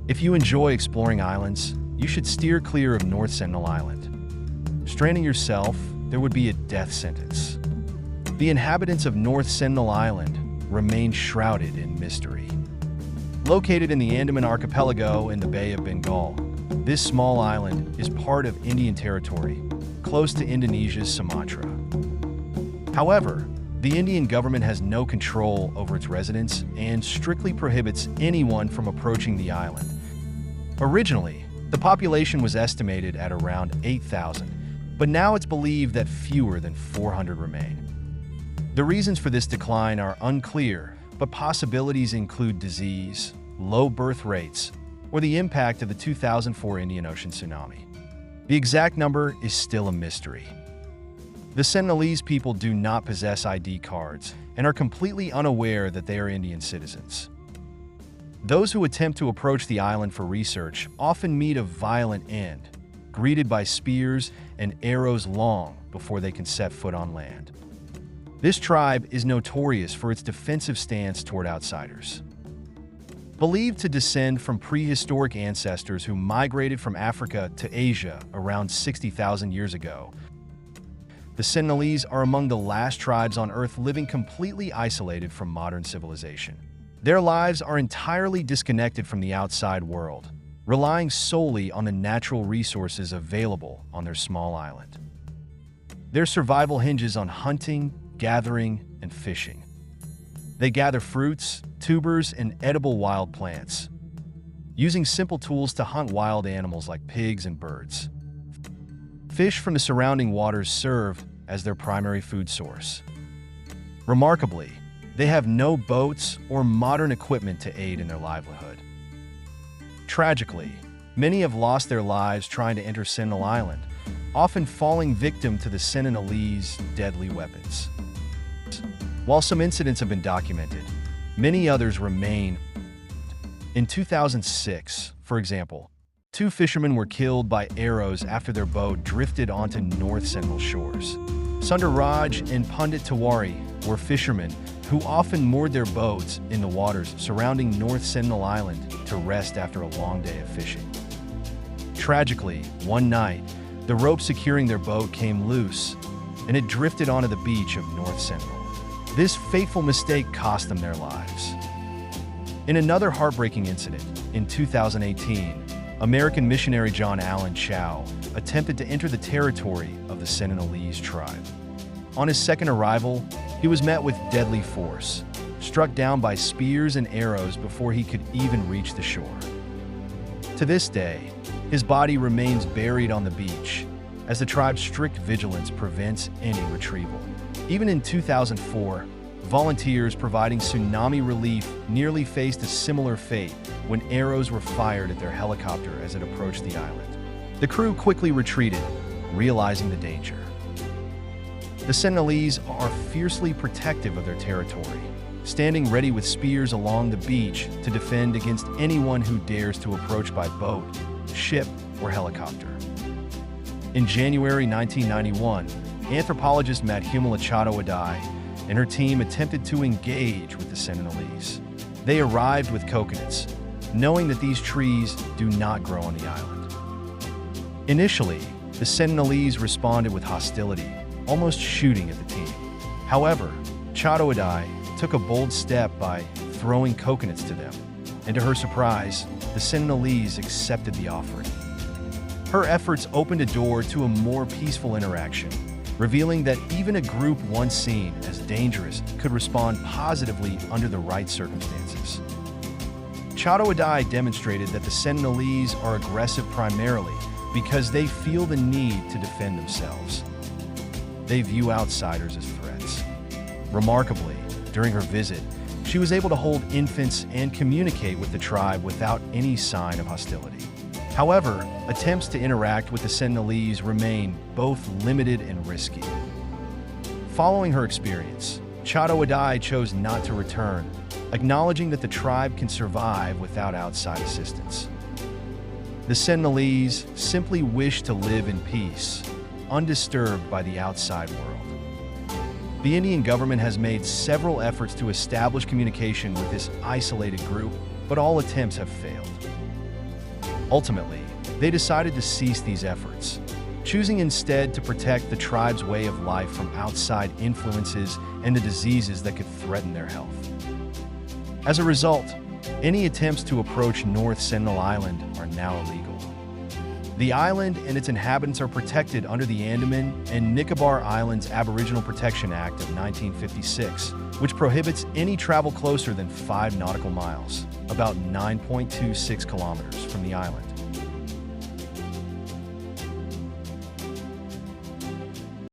If you enjoy exploring islands, you should steer clear of North Sentinel Island. Stranding yourself, there would be a death sentence. The inhabitants of North Sentinel Island remain shrouded in mystery. Located in the Andaman archipelago in the Bay of Bengal, this small island is part of Indian territory, close to Indonesia's Sumatra. However, the Indian government has no control over its residents and strictly prohibits anyone from approaching the island. Originally, the population was estimated at around 8,000, but now it's believed that fewer than 400 remain. The reasons for this decline are unclear, but possibilities include disease, low birth rates, or the impact of the 2004 Indian Ocean tsunami. The exact number is still a mystery. The Sentinelese people do not possess ID cards and are completely unaware that they are Indian citizens. Those who attempt to approach the island for research often meet a violent end, greeted by spears and arrows long before they can set foot on land. This tribe is notorious for its defensive stance toward outsiders. Believed to descend from prehistoric ancestors who migrated from Africa to Asia around 60,000 years ago, the Sentinelese are among the last tribes on Earth living completely isolated from modern civilization. Their lives are entirely disconnected from the outside world, relying solely on the natural resources available on their small island. Their survival hinges on hunting, gathering, and fishing. They gather fruits, tubers, and edible wild plants, using simple tools to hunt wild animals like pigs and birds. Fish from the surrounding waters serve as their primary food source. Remarkably, they have no boats or modern equipment to aid in their livelihood. Tragically, many have lost their lives trying to enter Sentinel Island, often falling victim to the Sentinelese deadly weapons. While some incidents have been documented, many others remain. In 2006, for example, 2 fishermen were killed by arrows after their boat drifted onto North Sentinel shores. Sunder and Pandit Tiwari were fishermen who often moored their boats in the waters surrounding North Sentinel Island to rest after a long day of fishing. Tragically, one night, the rope securing their boat came loose, and it drifted onto the beach of North Sentinel. This fateful mistake cost them their lives. In another heartbreaking incident, in 2018, American missionary John Allen Chau attempted to enter the territory of the Sentinelese tribe. On his second arrival, he was met with deadly force, struck down by spears and arrows before he could even reach the shore. To this day, his body remains buried on the beach, as the tribe's strict vigilance prevents any retrieval. Even in 2004, volunteers providing tsunami relief nearly faced a similar fate when arrows were fired at their helicopter as it approached the island. The crew quickly retreated, realizing the danger. The Sentinelese are fiercely protective of their territory, standing ready with spears along the beach to defend against anyone who dares to approach by boat, ship, or helicopter. In January 1991, anthropologist Madhumala Chattopadhyay and her team attempted to engage with the Sentinelese. They arrived with coconuts, knowing that these trees do not grow on the island. Initially, the Sentinelese responded with hostility, almost shooting at the team. However, Chattopadhyay took a bold step by throwing coconuts to them, and to her surprise, the Sentinelese accepted the offering. Her efforts opened a door to a more peaceful interaction, revealing that even a group once seen as dangerous could respond positively under the right circumstances. Chattopadhyay demonstrated that the Sentinelese are aggressive primarily because they feel the need to defend themselves. They view outsiders as threats. Remarkably, during her visit, she was able to hold infants and communicate with the tribe without any sign of hostility. However, attempts to interact with the Sentinelese remain both limited and risky. Following her experience, Chattopadhyay chose not to return, acknowledging that the tribe can survive without outside assistance. The Sentinelese simply wish to live in peace, undisturbed by the outside world. The Indian government has made several efforts to establish communication with this isolated group, but all attempts have failed. Ultimately, they decided to cease these efforts, choosing instead to protect the tribe's way of life from outside influences and the diseases that could threaten their health. As a result, any attempts to approach North Sentinel Island are now illegal. The island and its inhabitants are protected under the Andaman and Nicobar Islands Aboriginal Protection Act of 1956, which prohibits any travel closer than 5 nautical miles, about 9.26 kilometers, from the island.